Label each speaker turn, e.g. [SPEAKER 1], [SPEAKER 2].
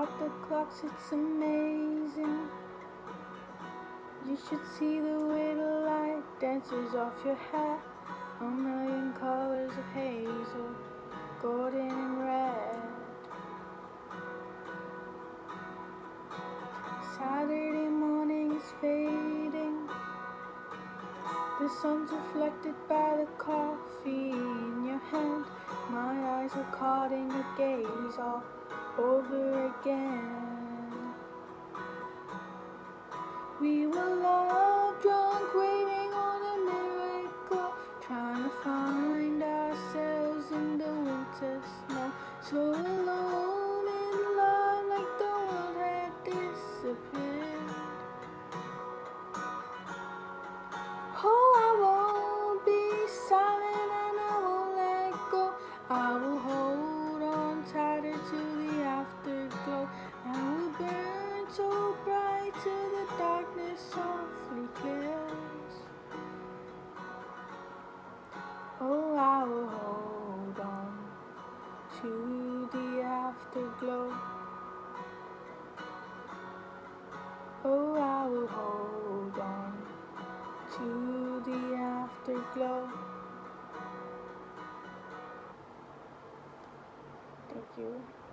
[SPEAKER 1] Stop the clocks, it's amazing. You should see the way the light dances off your hair. A million colors of hazel, golden and red. Saturday morning is fading. The sun's reflected by the coffee in your hand. My eyes are caught in your gaze all over again. We were love drunk, waiting on a miracle, trying to find ourselves in the winter snow. So alone in love, like the world had disappeared. Oh, I won't be silent and I won't let go. I will hold on tighter to the afterglow, and we'll burn so bright till the darkness softly clears. Oh, I will hold on to the afterglow. Oh, I will hold on to the afterglow. Thank you.